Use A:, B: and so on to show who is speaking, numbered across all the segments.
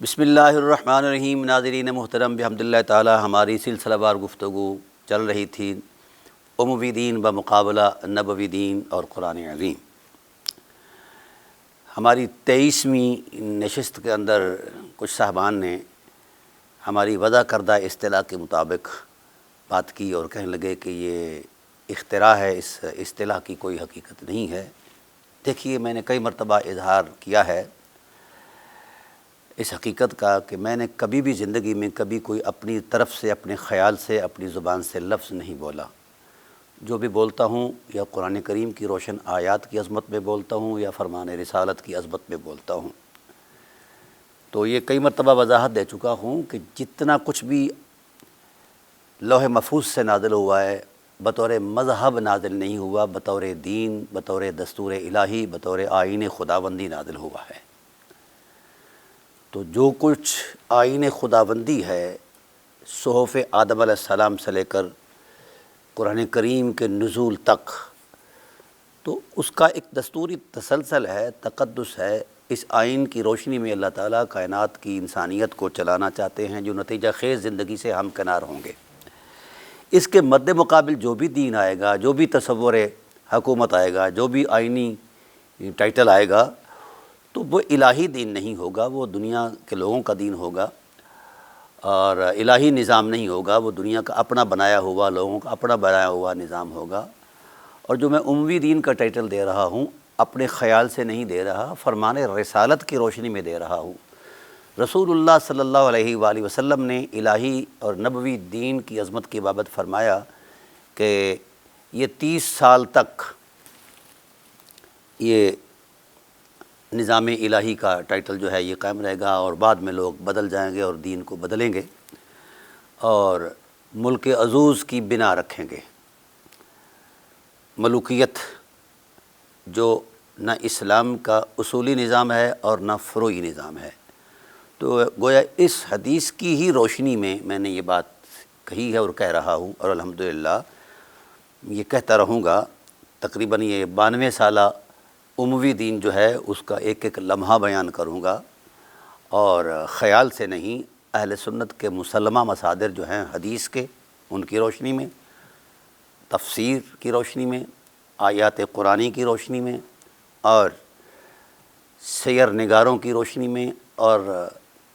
A: بسم اللہ الرحمن الرحیم۔ ناظرین محترم، بحمد اللہ تعالی ہماری سلسلہ وار گفتگو چل رہی تھی اموی دین بمقابلہ نبوی دین اور قرآن عظیم۔ ہماری 23ویں نشست کے اندر کچھ صاحبان نے ہماری وضع کردہ اصطلاح کے مطابق بات کی اور کہنے لگے کہ یہ اختراع ہے، اس اصطلاح کی کوئی حقیقت نہیں ہے۔ دیکھیے، میں نے کئی مرتبہ اظہار کیا ہے اس حقیقت کا کہ میں نے کبھی بھی زندگی میں کبھی کوئی اپنی طرف سے، اپنے خیال سے، اپنی زبان سے لفظ نہیں بولا۔ جو بھی بولتا ہوں یا قرآن کریم کی روشن آیات کی عظمت میں بولتا ہوں یا فرمان رسالت کی عظمت میں بولتا ہوں۔ تو یہ کئی مرتبہ وضاحت دے چکا ہوں کہ جتنا کچھ بھی لوح محفوظ سے نازل ہوا ہے بطور مذہب نازل نہیں ہوا، بطور دین، بطور دستور الہی، بطور آئین خداوندی نازل ہوا ہے۔ تو جو کچھ آئین خداوندی ہے صحف آدم علیہ السلام سے لے کر قرآن کریم کے نزول تک، تو اس کا ایک دستوری تسلسل ہے، تقدس ہے۔ اس آئین کی روشنی میں اللہ تعالیٰ کائنات کی انسانیت کو چلانا چاہتے ہیں، جو نتیجہ خیز زندگی سے ہمکنار ہوں گے۔ اس کے مد مقابل جو بھی دین آئے گا، جو بھی تصور حکومت آئے گا، جو بھی آئینی ٹائٹل آئے گا، تو وہ الہی دین نہیں ہوگا، وہ دنیا کے لوگوں کا دین ہوگا، اور الہی نظام نہیں ہوگا، وہ دنیا کا اپنا بنایا ہوا، لوگوں کا اپنا بنایا ہوا نظام ہوگا۔ اور جو میں اموی دین کا ٹائٹل دے رہا ہوں، اپنے خیال سے نہیں دے رہا، فرمان رسالت کی روشنی میں دے رہا ہوں۔ رسول اللہ صلی اللہ علیہ وآلہ وسلم نے الہی اور نبوی دین کی عظمت کی بابت فرمایا کہ یہ 30 سال تک یہ نظام الہی کا ٹائٹل جو ہے یہ قائم رہے گا، اور بعد میں لوگ بدل جائیں گے اور دین کو بدلیں گے اور ملک عزوز کی بنا رکھیں گے۔ ملوکیت جو نہ اسلام کا اصولی نظام ہے اور نہ فروعی نظام ہے۔ تو گویا اس حدیث کی ہی روشنی میں نے یہ بات کہی ہے اور کہہ رہا ہوں، اور الحمدللہ یہ کہتا رہوں گا۔ تقریباً یہ 92 سالہ اموی دین جو ہے اس کا ایک ایک لمحہ بیان کروں گا، اور خیال سے نہیں، اہل سنت کے مسلمہ مصادر جو ہیں حدیث کے، ان کی روشنی میں، تفسیر کی روشنی میں، آیات قرآنی کی روشنی میں، اور سیر نگاروں کی روشنی میں، اور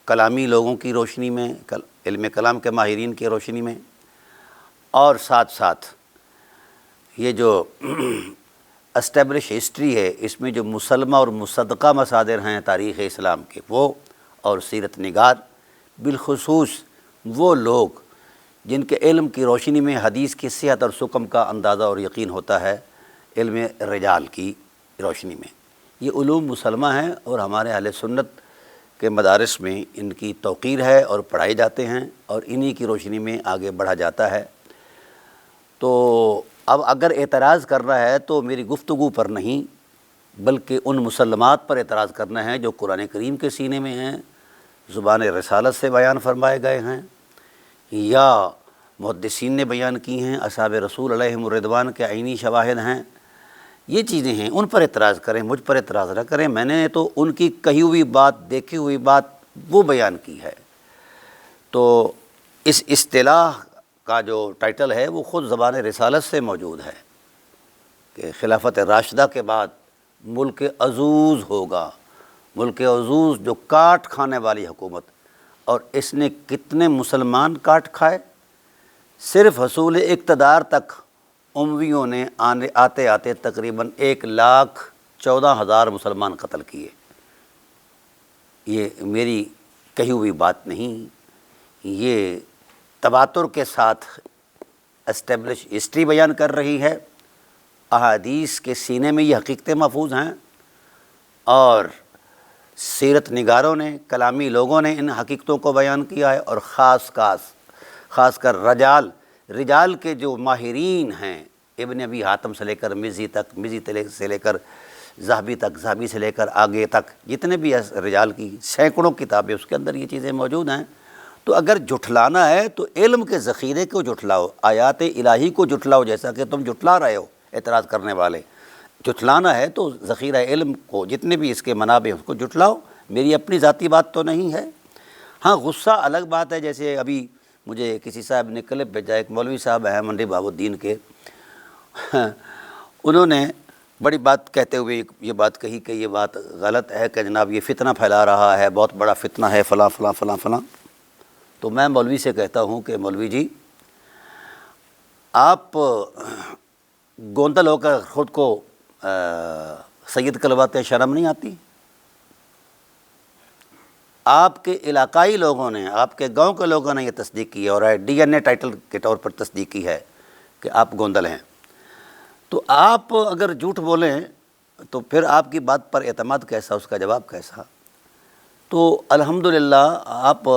A: کلامی لوگوں کی روشنی میں، علم کلام کے ماہرین کی روشنی میں، اور ساتھ ساتھ یہ جو اسٹیبلش ہسٹری ہے، اس میں جو مسلمہ اور مصدقہ مصادر ہیں تاریخ اسلام کے، وہ، اور سیرت نگار، بالخصوص وہ لوگ جن کے علم کی روشنی میں حدیث کی صحت اور سقم کا اندازہ اور یقین ہوتا ہے، علم رجال کی روشنی میں۔ یہ علوم مسلمہ ہیں اور ہمارے اہل سنت کے مدارس میں ان کی توقیر ہے اور پڑھائے جاتے ہیں، اور انہی کی روشنی میں آگے بڑھا جاتا ہے۔ تو اب اگر اعتراض کرنا ہے تو میری گفتگو پر نہیں، بلکہ ان مسلمات پر اعتراض کرنا ہے جو قرآن کریم کے سینے میں ہیں، زبان رسالت سے بیان فرمائے گئے ہیں، یا محدثین نے بیان کی ہیں، اصحاب رسول علیہم الرضوان کے عینی شواہد ہیں۔ یہ چیزیں ہیں، ان پر اعتراض کریں، مجھ پر اعتراض نہ کریں۔ میں نے تو ان کی کہی ہوئی بات، دیکھی ہوئی بات وہ بیان کی ہے۔ تو اس اصطلاح کا جو ٹائٹل ہے وہ خود زبان رسالت سے موجود ہے کہ خلافت راشدہ کے بعد ملک عزوز ہوگا، ملک عزوز جو کاٹ کھانے والی حکومت۔ اور اس نے کتنے مسلمان کاٹ کھائے؟ صرف حصول اقتدار تک امویوں نے آتے آتے تقریباً 1,14,000 مسلمان قتل کیے۔ یہ میری کہی ہوئی بات نہیں، یہ تواتر کے ساتھ اسٹیبلش ہسٹری بیان کر رہی ہے۔ احادیث کے سینے میں یہ حقیقتیں محفوظ ہیں، اور سیرت نگاروں نے، کلامی لوگوں نے ان حقیقتوں کو بیان کیا ہے، اور خاص کر رجال کے جو ماہرین ہیں، ابن ابی حاتم سے لے کر مزی تک، مزی سے لے کر ذہبی تک، ذہبی سے لے کر آگے تک، جتنے بھی رجال کی سینکڑوں کتابیں اس کے اندر یہ چیزیں موجود ہیں۔ تو اگر جھٹلانا ہے تو علم کے ذخیرے کو جھٹلاؤ، آیات الہی کو جھٹلاؤ، جیسا کہ تم جھٹلا رہے ہو اعتراض کرنے والے۔ جھٹلانا ہے تو ذخیرہ علم کو، جتنے بھی اس کے منابع ہیں، اس کو جھٹلاؤ۔ میری اپنی ذاتی بات تو نہیں ہے۔ ہاں غصہ الگ بات ہے، جیسے ابھی مجھے کسی صاحب نے کلپ بھیجا، ایک مولوی صاحب ہیں منڈی باب الدین کے، انہوں نے بڑی بات کہتے ہوئے یہ بات کہی کہ یہ بات غلط ہے کہ جناب یہ فتنہ پھیلا رہا ہے، بہت بڑا فتنہ ہے، فلاں فلاں فلاں فلاں۔ تو میں مولوی سے کہتا ہوں کہ مولوی جی، آپ گوندل ہو کر خود کو سید کلواتے، شرم نہیں آتی؟ آپ کے علاقائی لوگوں نے، آپ کے گاؤں کے لوگوں نے یہ تصدیق کی ہے، اور ڈی این اے ٹائٹل کے طور پر تصدیق کی ہے کہ آپ گوندل ہیں، تو آپ اگر جھوٹ بولیں تو پھر آپ کی بات پر اعتماد کیسا، اس کا جواب کیسا؟ تو الحمدللہ آپ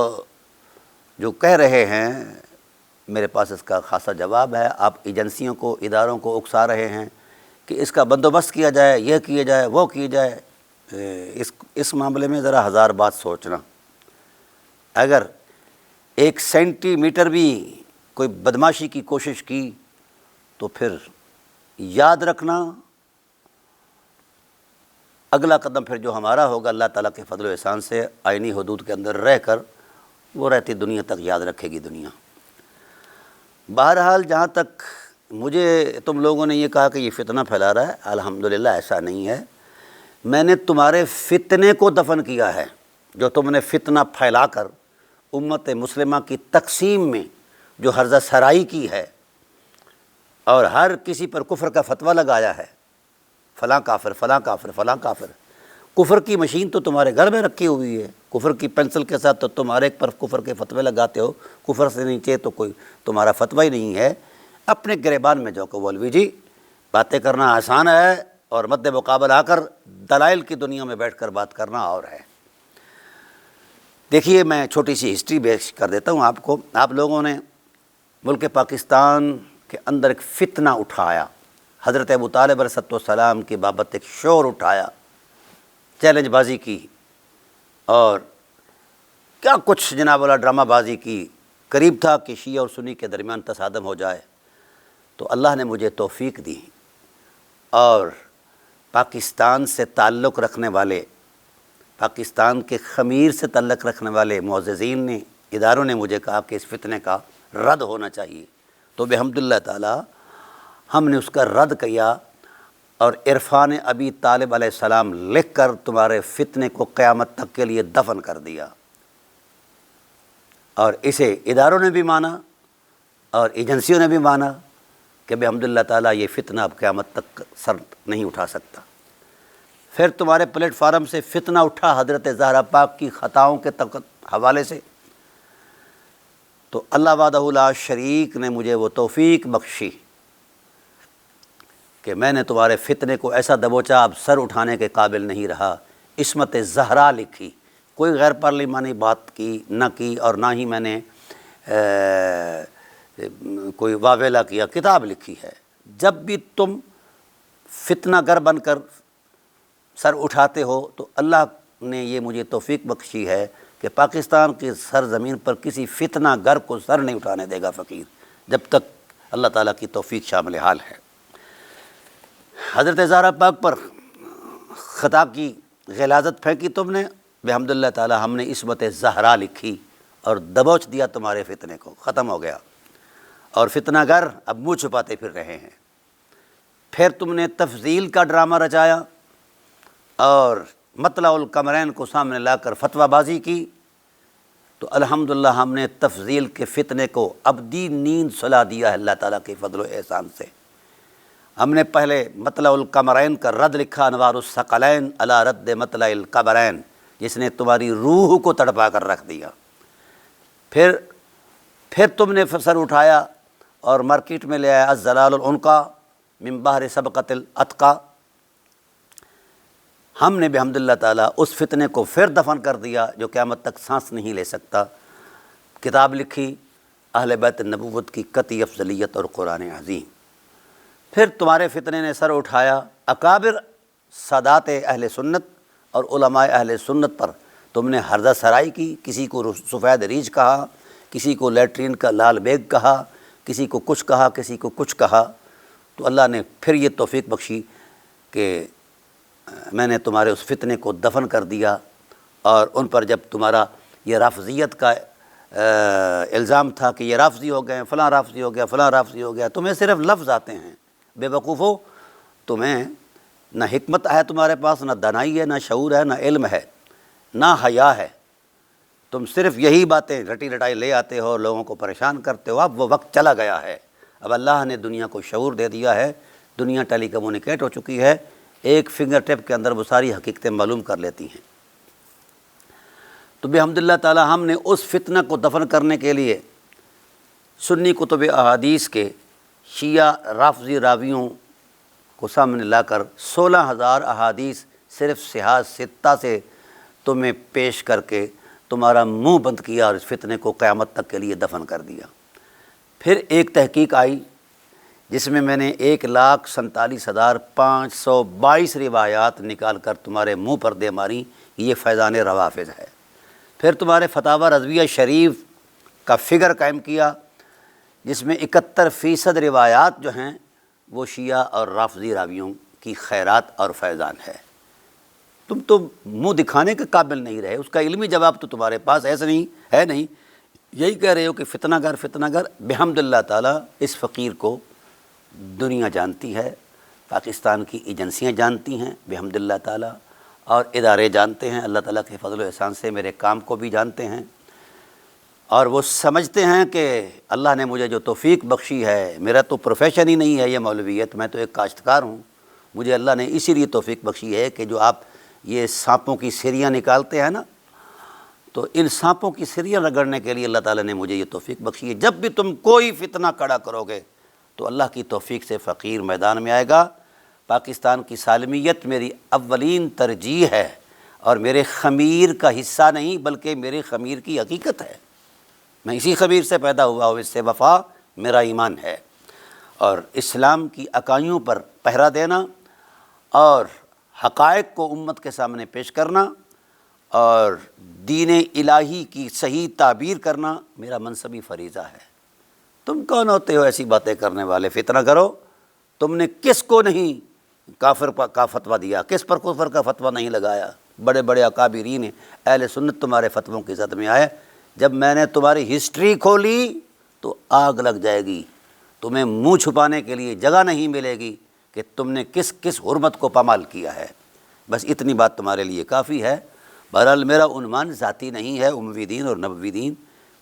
A: جو کہہ رہے ہیں میرے پاس اس کا خاصا جواب ہے۔ آپ ایجنسیوں کو، اداروں کو اکسا رہے ہیں کہ اس کا بندوبست کیا جائے، یہ کیا جائے، وہ کیا جائے۔ اس معاملے میں ذرا ہزار بات سوچنا، اگر 1 سینٹی میٹر بھی کوئی بدماشی کی کوشش کی تو پھر یاد رکھنا اگلا قدم پھر جو ہمارا ہوگا اللہ تعالیٰ کے فضل و احسان سے آئینی حدود کے اندر رہ کر وہ رہتی دنیا تک یاد رکھے گی دنیا۔ بہرحال جہاں تک مجھے تم لوگوں نے یہ کہا کہ یہ فتنہ پھیلا رہا ہے، الحمدللہ ایسا نہیں ہے۔ میں نے تمہارے فتنے کو دفن کیا ہے، جو تم نے فتنہ پھیلا کر امت مسلمہ کی تقسیم میں جو ہرزہ سرائی کی ہے اور ہر کسی پر کفر کا فتویٰ لگایا ہے، فلاں کافر، فلاں کافر، فلاں کافر۔ کفر کی مشین تو تمہارے گھر میں رکھی ہوئی ہے، کفر کی پینسل کے ساتھ تو تم ہر ایک پر کفر کے فتوے لگاتے ہو، کفر سے نیچے تو کوئی تمہارا فتویٰ ہی نہیں ہے۔ اپنے گریبان میں جو کہ مولوی جی باتیں کرنا آسان ہے، اور مد مقابل آ کر دلائل کی دنیا میں بیٹھ کر بات کرنا اور ہے۔ دیکھیے میں چھوٹی سی ہسٹری پیش کر دیتا ہوں آپ کو۔ آپ لوگوں نے ملک پاکستان کے اندر ایک فتنہ اٹھایا، حضرت ابو طالب علیہ السلام کی بابت ایک شور اٹھایا، چیلنج بازی کی، اور کیا کچھ جناب والا ڈرامہ بازی کی۔ قریب تھا کہ شیعہ اور سنی کے درمیان تصادم ہو جائے، تو اللہ نے مجھے توفیق دی، اور پاکستان سے تعلق رکھنے والے، پاکستان کے خمیر سے تعلق رکھنے والے معززین نے، اداروں نے مجھے کہا کہ اس فتنے کا رد ہونا چاہیے، تو بحمد اللہ تعالی ہم نے اس کا رد کیا، اور عرفان ابی طالب علیہ السلام لکھ کر تمہارے فتنے کو قیامت تک کے لیے دفن کر دیا۔ اور اسے اداروں نے بھی مانا اور ایجنسیوں نے بھی مانا کہ بحمد اللہ تعالیٰ یہ فتنہ اب قیامت تک سر نہیں اٹھا سکتا۔ پھر تمہارے پلیٹ فارم سے فتنہ اٹھا حضرت زہرا پاک کی خطاؤں کے حوالے سے، تو اللہ وحدہ لا شریک نے مجھے وہ توفیق بخشی کہ میں نے تمہارے فتنے کو ایسا دبوچا، اب سر اٹھانے کے قابل نہیں رہا۔ عصمت زہرا لکھی، کوئی غیر پارلیمانی بات کی نہ کی، اور نہ ہی میں نے کوئی واویلا کیا، کتاب لکھی ہے۔ جب بھی تم فتنہ گر بن کر سر اٹھاتے ہو تو اللہ نے یہ مجھے توفیق بخشی ہے کہ پاکستان کی سرزمین پر کسی فتنہ گر کو سر نہیں اٹھانے دے گا فقیر، جب تک اللہ تعالیٰ کی توفیق شامل حال ہے۔ حضرت زہرا پاک پر خطا کی غلاظت پھینکی تم نے، بحمد اللہ تعالیٰ ہم نے عصمت زہرا لکھی اور دبوچ دیا تمہارے فتنے کو، ختم ہو گیا، اور فتنہ گر اب منہ چھپاتے پھر رہے ہیں۔ پھر تم نے تفضیل کا ڈرامہ رچایا اور مطلع القمرین کو سامنے لا کر فتویٰ بازی کی، تو الحمدللہ ہم نے تفضیل کے فتنے کو ابدی نیند سلا دیا ہے اللہ تعالیٰ کے فضل و احسان سے۔ ہم نے پہلے مطلع القمرین کا رد لکھا، انوار الثقلین علی رد مطلع القمرین، جس نے تمہاری روح کو تڑپا کر رکھ دیا۔ پھر تم نے سر اٹھایا اور مارکیٹ میں لے آیا الزلال العنقا من بحر سبقت الاتقا۔ ہم نے بحمد اللہ تعالیٰ اس فتنے کو پھر دفن کر دیا جو قیامت تک سانس نہیں لے سکتا۔ کتاب لکھی اہل بیت النبوت کی قطعی افضلیت اور قرآن عظیم۔ پھر تمہارے فتنے نے سر اٹھایا، اکابر سادات اہل سنت اور علماء اہل سنت پر تم نے ہرزہ سرائی کی، کسی کو سفید ریچھ کہا، کسی کو لیٹرین کا لال بیگ کہا، کسی کو کچھ کہا، کسی کو کچھ کہا، تو اللہ نے پھر یہ توفیق بخشی کہ میں نے تمہارے اس فتنے کو دفن کر دیا، اور ان پر جب تمہارا یہ رافضیت کا الزام تھا کہ یہ رافضی ہو گئے، فلاں رافضی ہو گیا، فلاں رافضی ہو گیا، تمہیں صرف لفظ آتے ہیں، بے وقوفو، تمہیں نہ حکمت ہے تمہارے پاس، نہ دانائی ہے، نہ شعور ہے، نہ علم ہے، نہ حیا ہے، تم صرف یہی باتیں رٹی رٹائی لے آتے ہو اور لوگوں کو پریشان کرتے ہو۔ اب وہ وقت چلا گیا ہے، اب اللہ نے دنیا کو شعور دے دیا ہے، دنیا ٹیلی کمیونیکیٹ ہو چکی ہے، ایک فنگر ٹپ کے اندر وہ ساری حقیقتیں معلوم کر لیتی ہیں۔ تو بحمد اللہ تعالی ہم نے اس فتنہ کو دفن کرنے کے لیے سنی کتب احادیث کے شیعہ رافضی راویوں کو سامنے لا کر 16,000 احادیث صرف صحاح ستہ سے تمہیں پیش کر کے تمہارا منہ بند کیا اور اس فتنے کو قیامت تک کے لیے دفن کر دیا۔ پھر ایک تحقیق آئی جس میں میں نے 1,47,522 روایات نکال کر تمہارے منہ پر دے ماری، یہ فیضان روافظ ہے۔ پھر تمہارے فتاوی رضویہ شریف کا فگر قائم کیا جس میں 71% روایات جو ہیں وہ شیعہ اور رافضی راویوں کی خیرات اور فیضان ہے۔ تم تو منہ دکھانے کے قابل نہیں رہے، اس کا علمی جواب تو تمہارے پاس ایسا نہیں ہے، نہیں یہی کہہ رہے ہو کہ فتنہ گر فتنہ گر۔ بحمد اللہ تعالیٰ اس فقیر کو دنیا جانتی ہے، پاکستان کی ایجنسیاں جانتی ہیں بحمد اللہ تعالیٰ، اور ادارے جانتے ہیں، اللہ تعالیٰ کے فضل و احسان سے میرے کام کو بھی جانتے ہیں، اور وہ سمجھتے ہیں کہ اللہ نے مجھے جو توفیق بخشی ہے، میرا تو پروفیشن ہی نہیں ہے یہ مولویت، میں تو ایک کاشتکار ہوں، مجھے اللہ نے اسی لیے توفیق بخشی ہے کہ جو آپ یہ سانپوں کی سریاں نکالتے ہیں نا، تو ان سانپوں کی سریاں رگڑنے کے لیے اللہ تعالیٰ نے مجھے یہ توفیق بخشی ہے۔ جب بھی تم کوئی فتنہ کھڑا کرو گے تو اللہ کی توفیق سے فقیر میدان میں آئے گا۔ پاکستان کی سالمیت میری اولین ترجیح ہے اور میرے خمیر کا حصہ نہیں بلکہ میرے خمیر کی حقیقت ہے، میں اسی خمیر سے پیدا ہوا ہوں، اس سے وفا میرا ایمان ہے۔ اور اسلام کی اکائیوں پر پہرا دینا اور حقائق کو امت کے سامنے پیش کرنا اور دین الہی کی صحیح تعبیر کرنا میرا منصبی فریضہ ہے۔ تم کون ہوتے ہو ایسی باتیں کرنے والے؟ فتنہ کرو، تم نے کس کو نہیں کافر کا فتویٰ دیا، کس پر کفر کا فتویٰ نہیں لگایا؟ بڑے بڑے اکابرین اہل سنت تمہارے فتووں کی زد میں آئے، جب میں نے تمہاری ہسٹری کھولی تو آگ لگ جائے گی، تمہیں منہ چھپانے کے لیے جگہ نہیں ملے گی کہ تم نے کس کس حرمت کو پامال کیا ہے۔ بس اتنی بات تمہارے لیے کافی ہے۔ بہرحال میرا عنوان ذاتی نہیں ہے، اموی دین اور نبوی دین،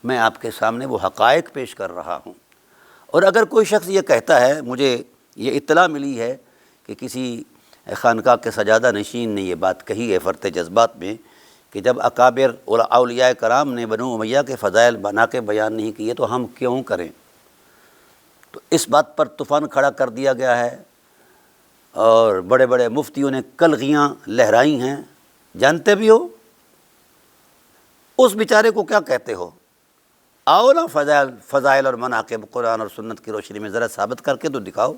A: میں آپ کے سامنے وہ حقائق پیش کر رہا ہوں۔ اور اگر کوئی شخص یہ کہتا ہے، مجھے یہ اطلاع ملی ہے کہ کسی خانقاہ کے سجادہ نشین نے یہ بات کہی ہے فرط جذبات میں کہ جب اکابر اولیاء کرام نے بنو امیہ کے فضائل بنا کے بیان نہیں کیے تو ہم کیوں کریں؟ تو اس بات پر طوفان کھڑا کر دیا گیا ہے اور بڑے بڑے مفتیوں نے کلغیاں لہرائی ہیں، جانتے بھی ہو اس بیچارے کو کیا کہتے ہو؟ آؤ نا فضائل اور مناقب قرآن اور سنت کی روشنی میں ذرا ثابت کر کے تو دکھاؤ،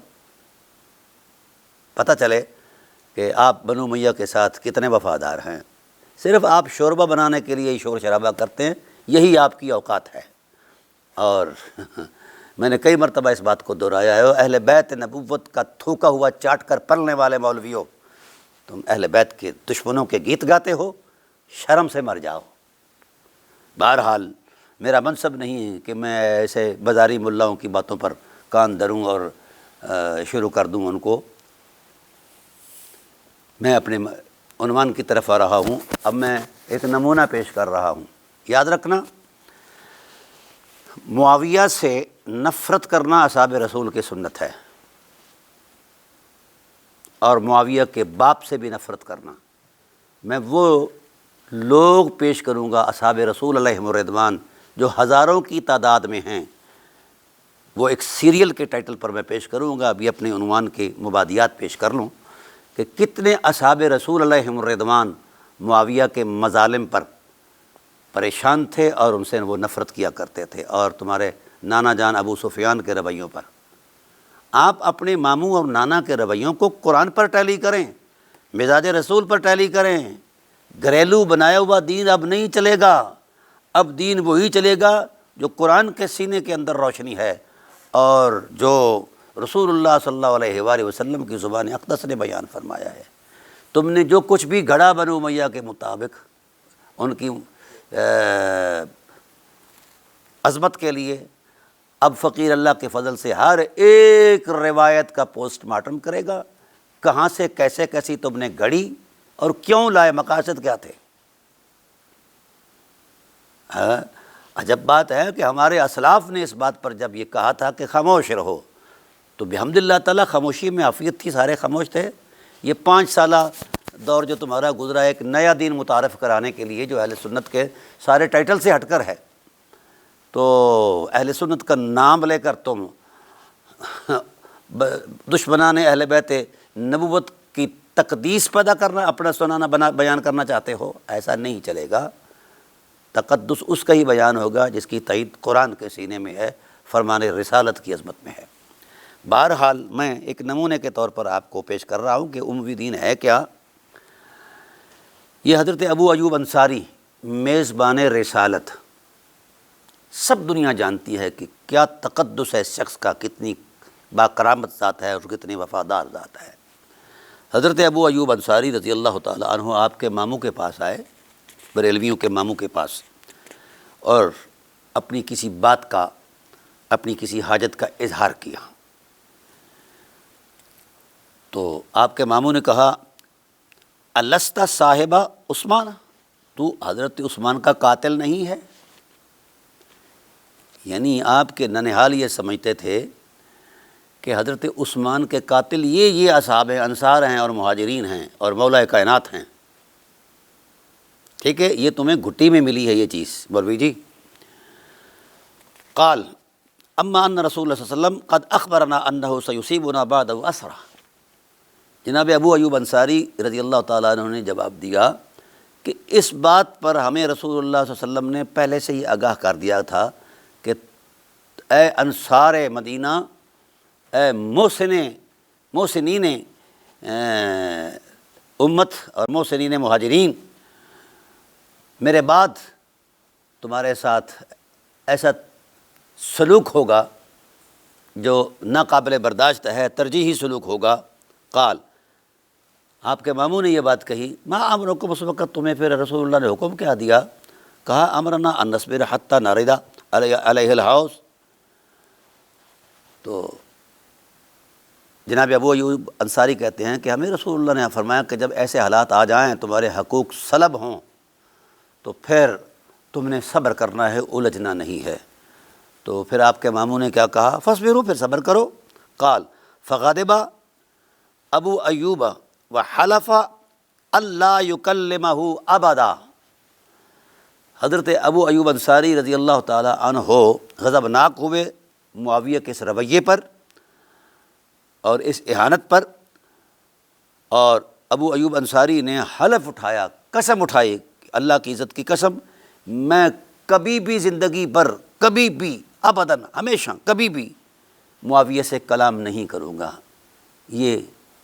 A: پتہ چلے کہ آپ بنو امیہ کے ساتھ کتنے وفادار ہیں۔ صرف آپ شوربہ بنانے کے لیے شور شرابہ کرتے ہیں، یہی آپ کی اوقات ہے۔ اور میں نے کئی مرتبہ اس بات کو دہرایا ہے، اہل بیت نبوت کا تھوکا ہوا چاٹ کر پلنے والے مولویوں، تم اہل بیت کے دشمنوں کے گیت گاتے ہو، شرم سے مر جاؤ۔ بہرحال میرا منصب نہیں ہے کہ میں ایسے بازاری ملاؤں کی باتوں پر کان دھروں اور شروع کر دوں ان کو۔ میں اپنے عنوان کی طرف آ رہا ہوں۔ اب میں ایک نمونہ پیش کر رہا ہوں، یاد رکھنا، معاویہ سے نفرت کرنا اصحاب رسول کی سنت ہے، اور معاویہ کے باپ سے بھی نفرت کرنا۔ میں وہ لوگ پیش کروں گا اصحاب رسول علیہم الرضوان جو ہزاروں کی تعداد میں ہیں، وہ ایک سیریل کے ٹائٹل پر میں پیش کروں گا۔ ابھی اپنے عنوان کے مبادیات پیش کر لوں کہ کتنے اصحاب رسول علیہم الرضوان معاویہ کے مظالم پر پریشان تھے اور ان سے وہ نفرت کیا کرتے تھے، اور تمہارے نانا جان ابو سفیان کے رویوں پر۔ آپ اپنے ماموں اور نانا کے رویوں کو قرآن پر ٹیلی کریں، مزاج رسول پر ٹیلی کریں۔ گھریلو بنایا ہوا دین اب نہیں چلے گا، اب دین وہی چلے گا جو قرآن کے سینے کے اندر روشنی ہے اور جو رسول اللہ صلی اللہ علیہ وآلہ وسلم کی زبان اقدس نے بیان فرمایا ہے۔ تم نے جو کچھ بھی گھڑا بنو امیہ کے مطابق ان کی عظمت کے لیے اب فقیر اللہ کے فضل سے ہر ایک روایت کا پوسٹ مارٹم کرے گا، کہاں سے کیسے کیسی تم نے گھڑی اور کیوں لائے، مقاصد کیا تھے۔ عجب بات ہے کہ ہمارے اسلاف نے اس بات پر جب یہ کہا تھا کہ خاموش رہو، تو بحمد اللہ تعالیٰ خاموشی میں عافیت تھی، سارے خاموش تھے۔ یہ 5 سالہ دور جو تمہارا گزرا ایک نیا دین متعارف کرانے کے لیے جو اہل سنت کے سارے ٹائٹل سے ہٹ کر ہے، تو اہل سنت کا نام لے کر تم دشمنان اہل بیت نبوت کی تقدیس پیدا کرنا، اپنا سنانا بیان کرنا چاہتے ہو، ایسا نہیں چلے گا۔ تقدس اس کا ہی بیان ہوگا جس کی تائید قرآن کے سینے میں ہے، فرمان رسالت کی عظمت میں ہے۔ بہرحال میں ایک نمونے کے طور پر آپ کو پیش کر رہا ہوں کہ اموی دین ہے کیا۔ یہ حضرت ابو ایوب انصاری میزبان رسالت، سب دنیا جانتی ہے کہ کیا تقدس ہے اس شخص کا، کتنی باکرامت ذات ہے اور کتنی وفادار ذات ہے۔ حضرت ابو ایوب انصاری رضی اللہ تعالیٰ عنہ آپ کے ماموں کے پاس آئے، بریلویوں کے ماموں کے پاس، اور اپنی کسی بات کا، اپنی کسی حاجت کا اظہار کیا۔ تو آپ کے ماموں نے کہا الست صاحبہ عثمان، تو حضرت عثمان کا قاتل نہیں ہے؟ یعنی آپ کے ننہال یہ سمجھتے تھے کہ حضرت عثمان کے قاتل یہ اصحاب ہیں، انصار ہیں اور مہاجرین ہیں اور مولا کائنات ہیں۔ ٹھیک ہے، یہ تمہیں گھٹی میں ملی ہے یہ چیز مولوی جی۔ قال اما ان رسول اللہ صلی اللہ علیہ وسلم قد اخبرنا انه سيصيبنا بعد اسرا، جناب ابو ایوب انصاری رضی اللہ تعالیٰ عنہ نے جواب دیا کہ اس بات پر ہمیں رسول اللہ صلی اللہ علیہ وسلم نے پہلے سے ہی آگاہ کر دیا تھا کہ اے انصار مدینہ، اے محسنین امت اور محسنین مہاجرین، میرے بعد تمہارے ساتھ ایسا سلوک ہوگا جو ناقابل برداشت ہے، ترجیحی سلوک ہوگا۔ قال، آپ کے ماموں نے یہ بات کہی، ما امرکم، اس وقت تمہیں پھر رسول اللہ نے حکم کیا دیا؟ کہا امرنا ان نصبر حتی نرد علیہ الحوض۔ تو جناب ابو ایوب انصاری کہتے ہیں کہ ہمیں رسول اللہ نے فرمایا کہ جب ایسے حالات آ جائیں، تمہارے حقوق سلب ہوں، تو پھر تم نے صبر کرنا ہے، الجھنا نہیں ہے۔ تو پھر آپ کے ماموں نے کیا کہا؟ فاصبروا، پھر صبر کرو۔ قال فغضب ابو ایوب وحلف اللہ یکلمہ ابدا، حضرت ابو ایوب انصاری رضی اللہ تعالیٰ عنہ غضبناک ہوئے معاویہ کے اس رویے پر اور اس اہانت پر، اور ابو ایوب انصاری نے حلف اٹھایا، قسم اٹھائی، اللہ کی عزت کی قسم، میں کبھی بھی زندگی پر، کبھی بھی، ابداً، ہمیشہ، کبھی بھی معاویہ سے کلام نہیں کروں گا۔ یہ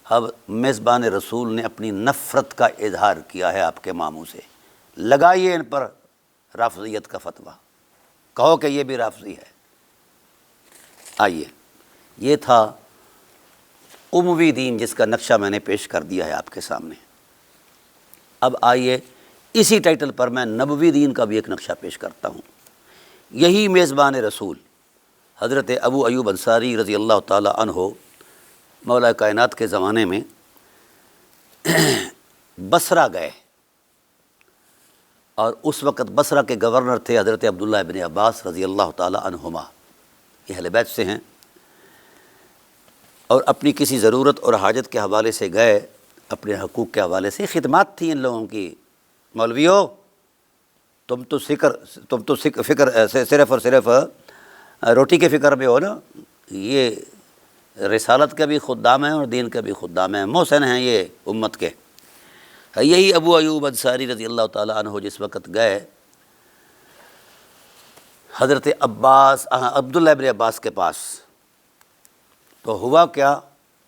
A: اب میزبان رسول نے اپنی نفرت کا اظہار کیا ہے آپ کے ماموں سے۔ لگائیے ان پر رافضیت کا فتویٰ، کہو کہ یہ بھی رافضی ہے۔ آئیے، یہ تھا اموی دین جس کا نقشہ میں نے پیش کر دیا ہے آپ کے سامنے۔ اب آئیے اسی ٹائٹل پر میں نبوی دین کا بھی ایک نقشہ پیش کرتا ہوں۔ یہی میزبان رسول حضرت ابو ایوب انصاری رضی اللہ تعالیٰ عنہ مولا کائنات کے زمانے میں بصرہ گئے، اور اس وقت بصرہ کے گورنر تھے حضرت عبداللہ ابن عباس رضی اللہ تعالیٰ عنہما، یہ اہل بیت سے ہیں، اور اپنی کسی ضرورت اور حاجت کے حوالے سے گئے، اپنے حقوق کے حوالے سے خدمات تھیں ان لوگوں کی۔ مولویو، تم تو فکر صرف اور صرف روٹی کے فکر میں ہو نا، یہ رسالت کا بھی خدام ہیں اور دین کا بھی خدام ہیں، محسن ہیں یہ امت کے۔ یہی ابو ایوب انصاری رضی اللہ تعالیٰ عنہ جس وقت گئے حضرت عبداللہ ابن عباس کے پاس، تو ہوا کیا،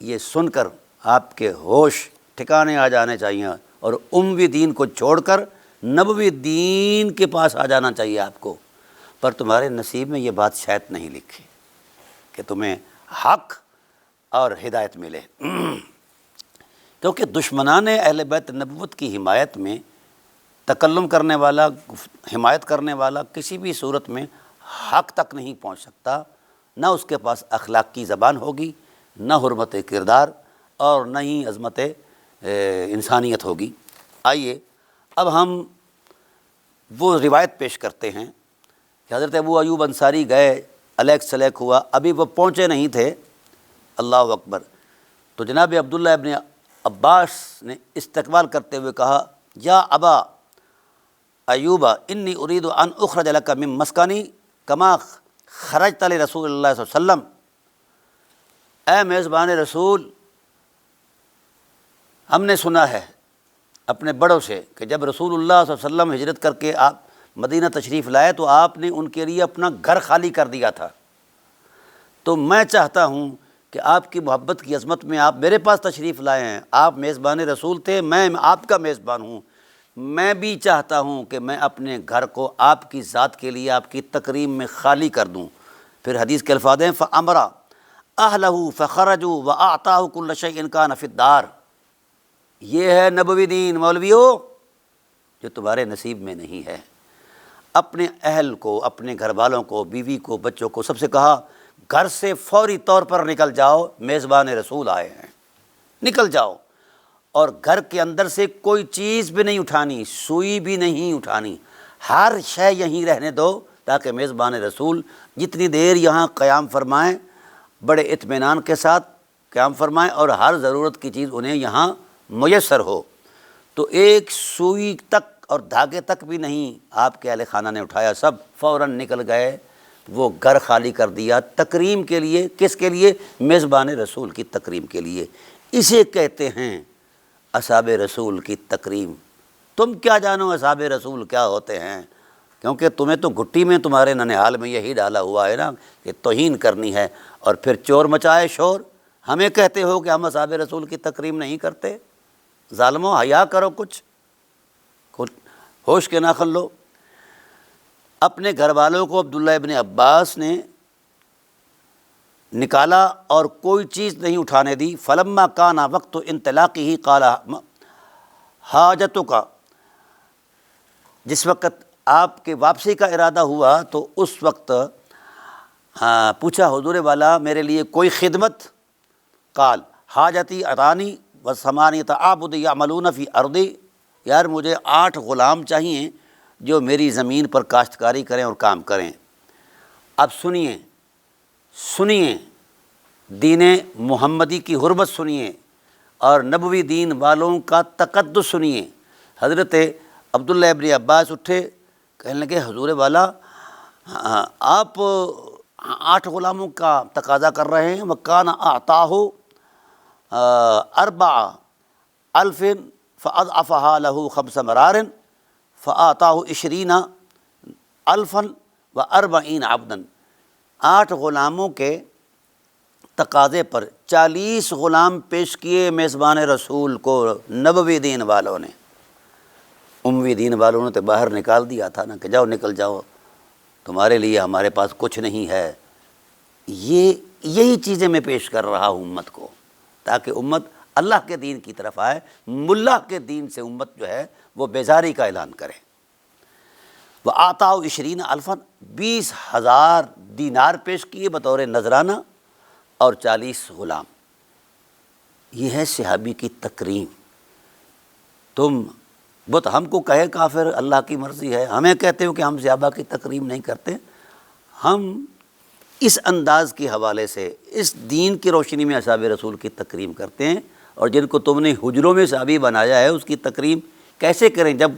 A: یہ سن کر آپ کے ہوش ٹھکانے آ جانے چاہیے اور اموی دین کو چھوڑ کر نبوی دین کے پاس آ جانا چاہیے آپ کو، پر تمہارے نصیب میں یہ بات شاید نہیں لکھی کہ تمہیں حق اور ہدایت ملے، کیونکہ دشمنان اہل بیت نبوت کی حمایت میں تکلم کرنے والا، حمایت کرنے والا کسی بھی صورت میں حق تک نہیں پہنچ سکتا، نہ اس کے پاس اخلاق کی زبان ہوگی، نہ حرمت کردار، اور نہ ہی عظمت انسانیت ہوگی۔ آئیے اب ہم وہ روایت پیش کرتے ہیں کہ حضرت ابو ایوب انصاری گئے، الیک سلیک ہوا، ابھی وہ پہنچے نہیں تھے، اللہ اکبر، تو جناب عبداللہ ابن عباس نے استقبال کرتے ہوئے کہا، یا ابا ایوب انی ارید ان اخرج لک من مسکنی کما خرجت لرسول اللہ صلی اللہ علیہ وسلم۔ اے میزبان رسول، ہم نے سنا ہے اپنے بڑوں سے کہ جب رسول اللہ صلی اللہ علیہ وسلم ہجرت کر کے آپ مدینہ تشریف لائے تو آپ نے ان کے لیے اپنا گھر خالی کر دیا تھا، تو میں چاہتا ہوں کہ آپ کی محبت کی عظمت میں آپ میرے پاس تشریف لائے ہیں، آپ میزبان رسول تھے، میں آپ کا میزبان ہوں، میں بھی چاہتا ہوں کہ میں اپنے گھر کو آپ کی ذات کے لیے آپ کی تکریم میں خالی کر دوں۔ پھر حدیث کے الفاظ ہیں فَأَمَرَ أَهْلَهُ فَخَرَجُوا وَأَعْطَاهُ كُلَّ شَيْءٍ كَانَ فِي الدَّارِ۔ یہ ہے نبوی دین مولویوں، جو تمہارے نصیب میں نہیں ہے۔ اپنے اہل کو، اپنے گھر والوں کو، بیوی کو، بچوں کو، سب سے کہا گھر سے فوری طور پر نکل جاؤ، میزبان رسول آئے ہیں، نکل جاؤ، اور گھر کے اندر سے کوئی چیز بھی نہیں اٹھانی، سوئی بھی نہیں اٹھانی، ہر شے یہیں رہنے دو تاکہ میزبان رسول جتنی دیر یہاں قیام فرمائیں بڑے اطمینان کے ساتھ قیام فرمائیں اور ہر ضرورت کی چیز انہیں یہاں میسر ہو۔ تو ایک سوئی تک اور دھاگے تک بھی نہیں آپ کے اہل خانہ نے اٹھایا، سب فوراً نکل گئے، وہ گھر خالی کر دیا تکریم کے لیے۔ کس کے لیے؟ میزبان رسول کی تکریم کے لیے۔ اسے کہتے ہیں اصحاب رسول کی تکریم۔ تم کیا جانو اصحاب رسول کیا ہوتے ہیں، کیونکہ تمہیں تو گھٹی میں تمہارے ننھیال میں یہی ڈالا ہوا ہے نا کہ توہین کرنی ہے، اور پھر چور مچائے شور، ہمیں کہتے ہو کہ ہم اصحاب رسول کی تکریم نہیں کرتے۔ ظالموں، حیا کرو، کچھ ہوش کے ناخن لو۔ اپنے گھر والوں کو عبداللہ ابن عباس نے نکالا اور کوئی چیز نہیں اٹھانے دی۔ فلما کان وقت انطلاقہ قال حاجتک، جس وقت آپ کے واپسی کا ارادہ ہوا تو اس وقت پوچھا حضور والا میرے لیے کوئی خدمت؟ قال حاجتی اتانی وثمانیۃ عبد یعملون فی ارضی، یار مجھے 8 غلام چاہیے جو میری زمین پر کاشتکاری کریں اور کام کریں۔ اب سنیے دین محمدی کی حرمت سنیے اور نبوی دین والوں کا تقدس سنیے۔ حضرت عبداللہ ابن عباس اٹھے، کہنے لگے حضور والا آپ 8 غلاموں کا تقاضا کر رہے ہیں، وَكَانَ أَعْطَاهُ 4,000 فَأَضْعَفَهَا لَهُ 5 مَرَارٍ فَآتَاهُ 20,040 عَبْدًا۔ 8 غلاموں کے تقاضے پر 40 غلام پیش کیے میزبان رسول کو نبوی دین والوں نے۔ اموی دین والوں نے تو باہر نکال دیا تھا نا کہ جاؤ نکل جاؤ، تمہارے لیے ہمارے پاس کچھ نہیں ہے۔ یہی چیزیں میں پیش کر رہا ہوں امت کو، تاکہ امت اللہ کے دین کی طرف آئے، ملا کے دین سے امت جو ہے وہ بیزاری کا اعلان کرے۔ وَآتَاهُ 20,000 20,000 دینار پیش کیے بطور نذرانہ اور 40 غلام۔ یہ ہے صحابی کی تکریم۔ تم بت ہم کو کہے کافر، اللہ کی مرضی ہے، ہمیں کہتے ہو کہ ہم صحابہ کی تکریم نہیں کرتے۔ ہم اس انداز کے حوالے سے اس دین کی روشنی میں اصحاب رسول کی تکریم کرتے ہیں، اور جن کو تم نے حجروں میں صحابی بنایا ہے اس کی تکریم کیسے کریں جب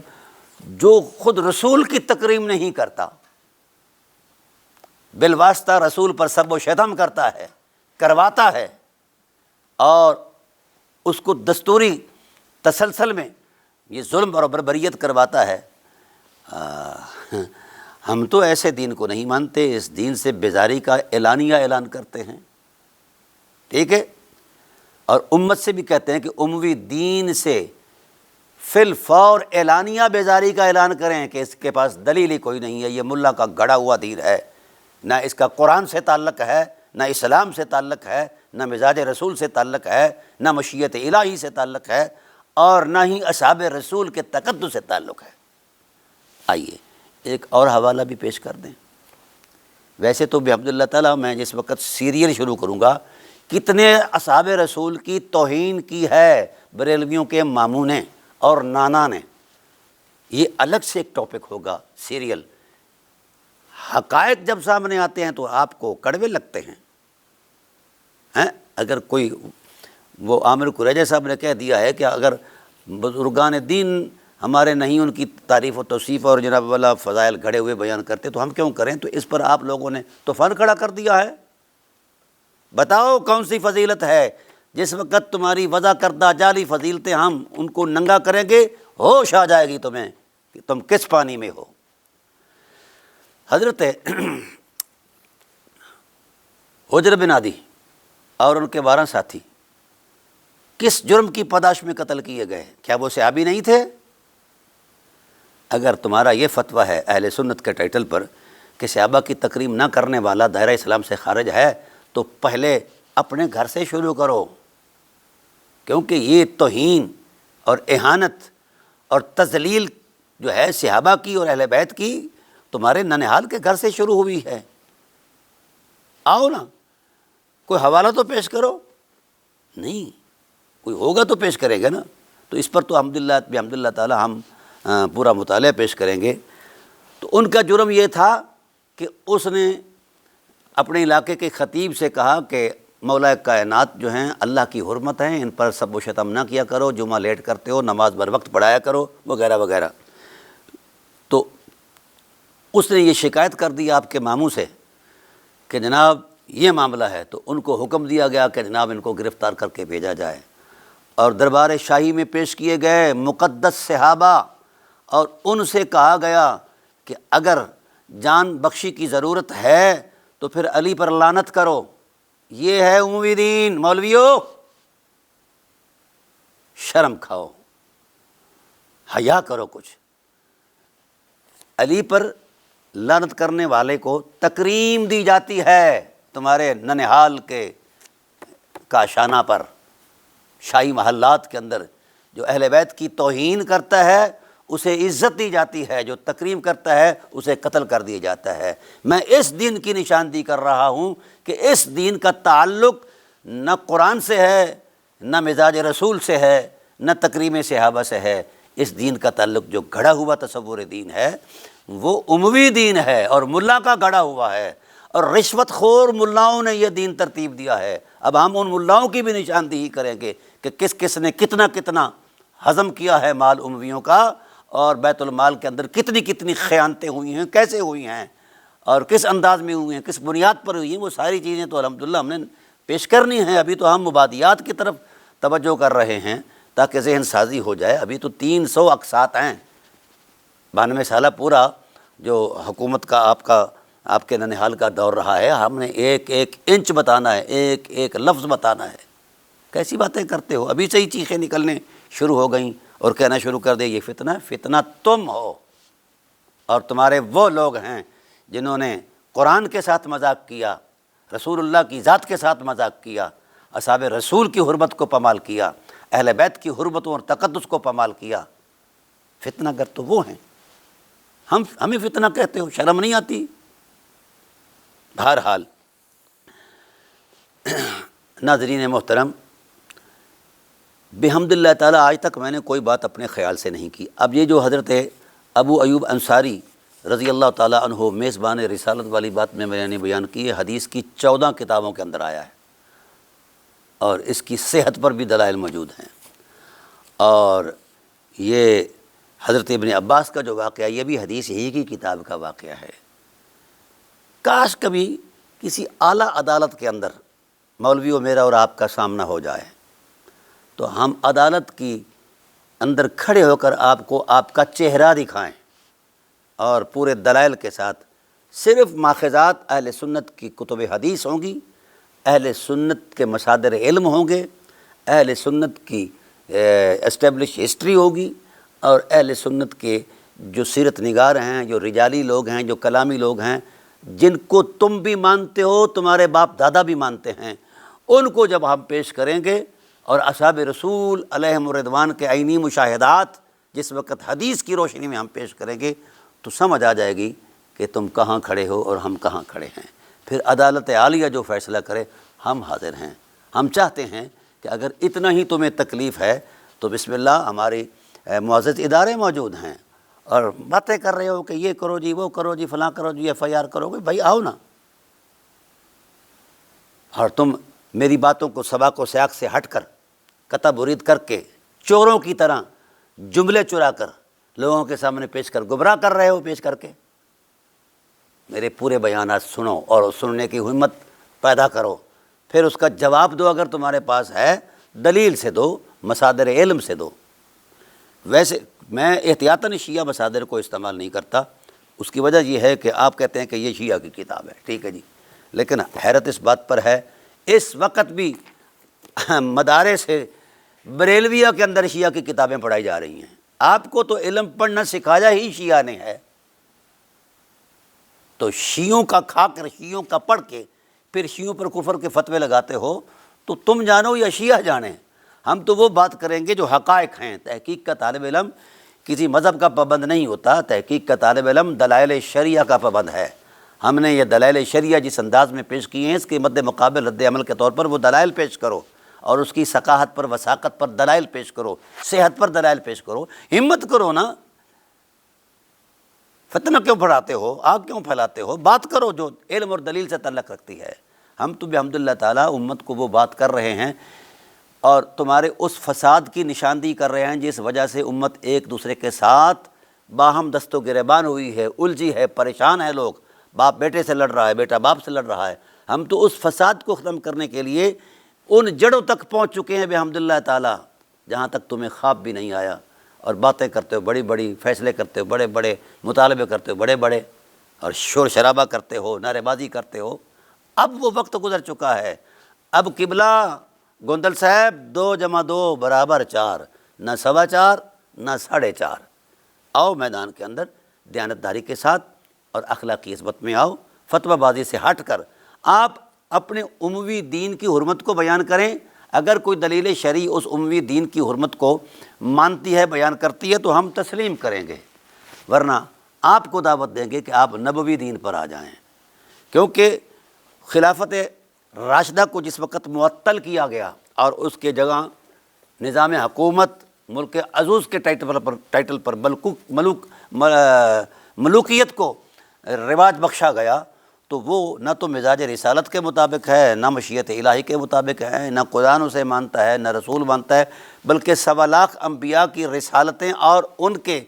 A: جو خود رسول کی تکریم نہیں کرتا، بالواسطہ رسول پر سب و شتم کرتا ہے، کرواتا ہے، اور اس کو دستوری تسلسل میں یہ ظلم اور بربریت کرواتا ہے۔ ہم تو ایسے دین کو نہیں مانتے، اس دین سے بیزاری کا اعلانیہ اعلان کرتے ہیں، ٹھیک ہے؟ اور امت سے بھی کہتے ہیں کہ اموی دین سے فی الفور اعلانیہ بیزاری کا اعلان کریں کہ اس کے پاس دلیل ہی کوئی نہیں ہے، یہ ملا کا گڑا ہوا دین ہے، نہ اس کا قرآن سے تعلق ہے، نہ اسلام سے تعلق ہے، نہ مزاج رسول سے تعلق ہے، نہ مشیت الہی سے تعلق ہے، اور نہ ہی اصحاب رسول کے تقدس سے تعلق ہے۔ آئیے ایک اور حوالہ بھی پیش کر دیں۔ ویسے تو بحمد اللہ تعالیٰ میں جس وقت سیریل شروع کروں گا، کتنے اصحاب رسول کی توہین کی ہے بریلویوں کے ماموں نے اور نانا نے، یہ الگ سے ایک ٹاپک ہوگا سیریل۔ حقائق جب سامنے آتے ہیں تو آپ کو کڑوے لگتے ہیں۔ اگر کوئی وہ عامر قریجہ صاحب نے کہہ دیا ہے کہ اگر بزرگان دین ہمارے نہیں ان کی تعریف و توصیف اور جناب والا فضائل گھڑے ہوئے بیان کرتے تو ہم کیوں کریں؟ تو اس پر آپ لوگوں نے طوفان کھڑا کر دیا ہے۔ بتاؤ کون سی فضیلت ہے جس وقت تمہاری وضع کردہ جعلی فضیلتیں ہم ان کو ننگا کریں گے، ہوش آ جائے گی تمہیں کہ تم کس پانی میں ہو۔ حضرت حجر بن عدی اور ان کے 12 ساتھی کس جرم کی پاداش میں قتل کیے گئے؟ کیا وہ صحابی نہیں تھے؟ اگر تمہارا یہ فتویٰ ہے اہل سنت کے ٹائٹل پر کہ صحابہ کی تکریم نہ کرنے والا دائرہ اسلام سے خارج ہے، تو پہلے اپنے گھر سے شروع کرو، کیونکہ یہ توہین اور اہانت اور تذلیل جو ہے صحابہ کی اور اہل بیت کی تمہارے ننہال کے گھر سے شروع ہوئی ہے۔ آؤ نا، کوئی حوالہ تو پیش کرو۔ نہیں، کوئی ہوگا تو پیش کرے گا نا۔ تو اس پر تو بحمد اللہ تعالی ہم پورا مطالعہ پیش کریں گے۔ تو ان کا جرم یہ تھا کہ اس نے اپنے علاقے کے خطیب سے کہا کہ مولا کائنات جو ہیں اللہ کی حرمت ہیں، ان پر سب و شتم نہ کیا کرو، جمعہ لیٹ کرتے ہو، نماز بر وقت پڑھایا کرو، وغیرہ وغیرہ۔ تو اس نے یہ شکایت کر دی آپ کے ماموں سے کہ جناب یہ معاملہ ہے، تو ان کو حکم دیا گیا کہ جناب ان کو گرفتار کر کے بھیجا جائے، اور دربار شاہی میں پیش کیے گئے مقدس صحابہ، اور ان سے کہا گیا کہ اگر جان بخشی کی ضرورت ہے تو پھر علی پر لعنت کرو۔ یہ ہے اموی دین۔ مولویو شرم کھاؤ، حیا کرو کچھ۔ علی پر لعنت کرنے والے کو تکریم دی جاتی ہے تمہارے ننہال کے کاشانہ پر، شاہی محلات کے اندر۔ جو اہل بیت کی توہین کرتا ہے اسے عزت دی جاتی ہے، جو تکریم کرتا ہے اسے قتل کر دیا جاتا ہے۔ میں اس دین کی نشاندہی کر رہا ہوں کہ اس دین کا تعلق نہ قرآن سے ہے، نہ مزاج رسول سے ہے، نہ تکریم صحابہ سے ہے۔ اس دین کا تعلق جو گھڑا ہوا تصور دین ہے وہ اموی دین ہے، اور ملا کا گھڑا ہوا ہے، اور رشوت خور ملاؤں نے یہ دین ترتیب دیا ہے۔ اب ہم ان ملاؤں کی بھی نشاندہی کریں گے کہ کس کس نے کتنا کتنا ہضم کیا ہے مال امویوں کا، اور بیت المال کے اندر کتنی کتنی خیانتیں ہوئی ہیں، کیسے ہوئی ہیں، اور کس انداز میں ہوئی ہیں، کس بنیاد پر ہوئی ہیں۔ وہ ساری چیزیں تو الحمدللہ ہم نے پیش کرنی ہیں۔ ابھی تو ہم مبادیات کی طرف توجہ کر رہے ہیں تاکہ ذہن سازی ہو جائے۔ ابھی تو 300 اقساط ہیں، 92 سالہ پورا جو حکومت کا آپ کے ننہال کا دور رہا ہے۔ ہم نے ایک ایک انچ بتانا ہے، ایک ایک لفظ بتانا ہے۔ کیسی باتیں کرتے ہو؟ ابھی سے ہی چیخیں نکلنے شروع ہو گئیں اور کہنا شروع کر دے یہ فتنہ فتنہ تم ہو، اور تمہارے وہ لوگ ہیں جنہوں نے قرآن کے ساتھ مذاق کیا، رسول اللہ کی ذات کے ساتھ مذاق کیا، اصحاب رسول کی حرمت کو پامال کیا، اہل بیت کی حرمتوں اور تقدس کو پامال کیا۔ فتنہ گر تو وہ ہیں، ہمیں فتنہ کہتے ہو، شرم نہیں آتی؟ بہرحال ناظرین محترم، بحمد اللہ تعالیٰ آج تک میں نے کوئی بات اپنے خیال سے نہیں کی۔ اب یہ جو حضرت ابو ایوب انصاری رضی اللہ تعالیٰ عنہ میزبان رسالت والی بات میں نے بیان کی ہے، حدیث کی 14 کتابوں کے اندر آیا ہے، اور اس کی صحت پر بھی دلائل موجود ہیں۔ اور یہ حضرت ابن عباس کا جو واقعہ، یہ بھی حدیث ہی کی کتاب کا واقعہ ہے۔ کاش کبھی کسی اعلیٰ عدالت کے اندر مولویوں میرا اور آپ کا سامنا ہو جائے تو ہم عدالت کی اندر کھڑے ہو کر آپ کو آپ کا چہرہ دکھائیں، اور پورے دلائل کے ساتھ۔ صرف ماخذات اہل سنت کی کتب حدیث ہوں گی، اہل سنت کے مصادر علم ہوں گے، اہل سنت کی اسٹیبلش ہسٹری ہوگی، اور اہل سنت کے جو سیرت نگار ہیں، جو رجالی لوگ ہیں، جو کلامی لوگ ہیں، جن کو تم بھی مانتے ہو، تمہارے باپ دادا بھی مانتے ہیں، ان کو جب ہم پیش کریں گے، اور اصحاب رسول علیہم الرضوان کے عینی مشاہدات جس وقت حدیث کی روشنی میں ہم پیش کریں گے، تو سمجھ آ جائے گی کہ تم کہاں کھڑے ہو اور ہم کہاں کھڑے ہیں۔ پھر عدالت عالیہ جو فیصلہ کرے ہم حاضر ہیں۔ ہم چاہتے ہیں کہ اگر اتنا ہی تمہیں تکلیف ہے تو بسم اللہ، ہماری معزز ادارے موجود ہیں، اور باتیں کر رہے ہو کہ یہ کرو جی، وہ کرو جی، فلاں کرو جی، FIR کرو گے، بھائی آؤ نا۔ اور تم میری باتوں کو سباق و سیاق سے ہٹ کر، قطع برید کر کے، چوروں کی طرح جملے چرا کر لوگوں کے سامنے پیش کر گمراہ کر رہے ہو، پیش کر کے میرے پورے بیانات سنو اور سننے کی ہمت پیدا کرو، پھر اس کا جواب دو۔ اگر تمہارے پاس ہے دلیل سے دو، مصادر علم سے دو۔ ویسے میں احتیاطاً شیعہ مصادر کو استعمال نہیں کرتا، اس کی وجہ یہ ہے کہ آپ کہتے ہیں کہ یہ شیعہ کی کتاب ہے، ٹھیک ہے جی، لیکن حیرت اس بات پر ہے اس وقت بھی مدارس سے بریلویہ کے اندر شیعہ کی کتابیں پڑھائی جا رہی ہیں۔ آپ کو تو علم پڑھنا سکھایا ہی شیعہ نے ہے، تو شیعوں کا کھا کر، شیعوں کا پڑھ کے پھر شیعوں پر کفر کے فتوے لگاتے ہو تو تم جانو یا شیعہ جانے۔ ہم تو وہ بات کریں گے جو حقائق ہیں۔ تحقیق کا طالب علم کسی مذہب کا پابند نہیں ہوتا، تحقیق کا طالب علم دلائل شرعیہ کا پابند ہے۔ ہم نے یہ دلائل شرعیہ جس انداز میں پیش کیے ہیں، اس کے مد مقابل رد عمل کے طور پر وہ دلائل پیش کرو، اور اس کی ثقافت پر، وثاقت پر دلائل پیش کرو، صحت پر دلائل پیش کرو، ہمت کرو نا۔ فتنہ کیوں پڑھاتے ہو، آگ کیوں پھیلاتے ہو؟ بات کرو جو علم اور دلیل سے تعلق رکھتی ہے۔ ہم تو بحمد اللہ تعالیٰ امت کو وہ بات کر رہے ہیں، اور تمہارے اس فساد کی نشاندہی کر رہے ہیں جس وجہ سے امت ایک دوسرے کے ساتھ باہم دست و گریبان ہوئی ہے، الجھی ہے، پریشان ہے، لوگ باپ بیٹے سے لڑ رہا ہے، بیٹا باپ سے لڑ رہا ہے۔ ہم تو اس فساد کو ختم کرنے کے لیے ان جڑوں تک پہنچ چکے ہیں بحمد اللہ تعالیٰ، جہاں تک تمہیں خواب بھی نہیں آیا، اور باتیں کرتے ہو بڑی بڑی، فیصلے کرتے ہو بڑے بڑے، مطالبے کرتے ہو بڑے بڑے، اور شور شرابہ کرتے ہو، نعرے بازی کرتے ہو۔ اب وہ وقت گزر چکا ہے۔ اب قبلہ گوندل صاحب 2 + 2 = 4، نہ 4.25 نہ 4.5۔ آؤ میدان کے اندر دیانتداری کے ساتھ اور اخلاقی عصمت میں آؤ، فتویٰ بازی سے ہٹ کر آپ اپنے اموی دین کی حرمت کو بیان کریں۔ اگر کوئی دلیل شرعی اس اموی دین کی حرمت کو مانتی ہے، بیان کرتی ہے، تو ہم تسلیم کریں گے، ورنہ آپ کو دعوت دیں گے کہ آپ نبوی دین پر آ جائیں، کیونکہ خلافت راشدہ کو جس وقت معطل کیا گیا اور اس کے جگہ نظام حکومت ملک عزوز کے ٹائٹل پر ملوکیت کو رواج بخشا گیا، تو وہ نہ تو مزاج رسالت کے مطابق ہے، نہ مشیت الہی کے مطابق ہے، نہ قرآن اسے مانتا ہے، نہ رسول مانتا ہے، بلکہ 1.25 لاکھ انبیاء کی رسالتیں اور ان کے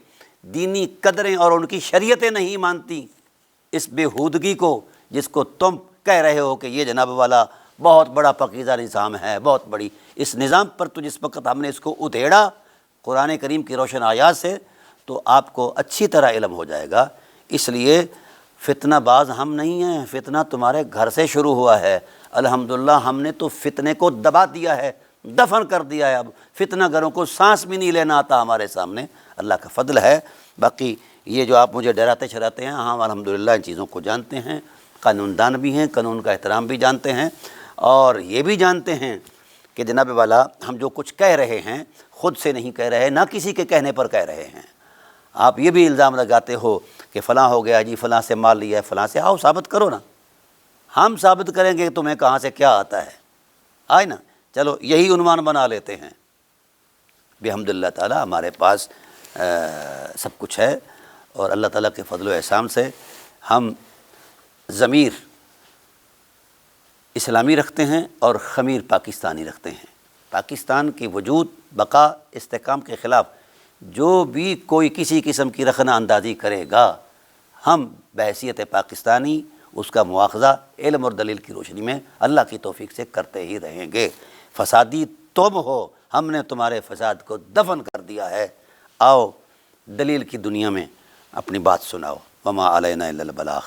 A: دینی قدریں اور ان کی شریعتیں نہیں مانتی۔ اس بےہودگی کو، جس کو تم کہہ رہے ہو کہ یہ جناب والا بہت بڑا پاکیزہ نظام ہے، بہت بڑی، اس نظام پر تو جس وقت ہم نے اس کو ادھیڑا قرآن کریم کی روشن آیات سے، تو آپ کو اچھی طرح علم ہو جائے گا۔ اس لیے فتنہ باز ہم نہیں ہیں، فتنہ تمہارے گھر سے شروع ہوا ہے۔ الحمدللہ ہم نے تو فتنے کو دبا دیا ہے، دفن کر دیا ہے۔ اب فتنہ گروں کو سانس بھی نہیں لینا آتا ہمارے سامنے، اللہ کا فضل ہے۔ باقی یہ جو آپ مجھے ڈراتے چھڑاتے ہیں، ہم الحمدللہ ان چیزوں کو جانتے ہیں، قانون دان بھی ہیں، قانون کا احترام بھی جانتے ہیں، اور یہ بھی جانتے ہیں کہ جناب والا ہم جو کچھ کہہ رہے ہیں خود سے نہیں کہہ رہے، نہ کسی کے کہنے پر کہہ رہے ہیں۔ آپ یہ بھی الزام لگاتے ہو کہ فلاں ہو گیا جی، فلاں سے مال لیا ہے، فلاں سے، آؤ ثابت کرو نا، ہم ثابت کریں گے کہ تمہیں کہاں سے کیا آتا ہے، آئے نا، چلو یہی عنوان بنا لیتے ہیں۔ بحمد اللہ تعالیٰ ہمارے پاس سب کچھ ہے، اور اللہ تعالیٰ کے فضل و احسان سے ہم ضمیر اسلامی رکھتے ہیں اور خمیر پاکستانی رکھتے ہیں۔ پاکستان کی وجود، بقا، استحکام کے خلاف جو بھی کوئی کسی قسم کی رخنہ اندازی کرے گا، ہم بحیثیت پاکستانی اس کا مواخذہ علم اور دلیل کی روشنی میں اللہ کی توفیق سے کرتے ہی رہیں گے۔ فسادی تم ہو، ہم نے تمہارے فساد کو دفن کر دیا ہے، آؤ دلیل کی دنیا میں اپنی بات سناؤ۔ وما علینا الا البلاغ۔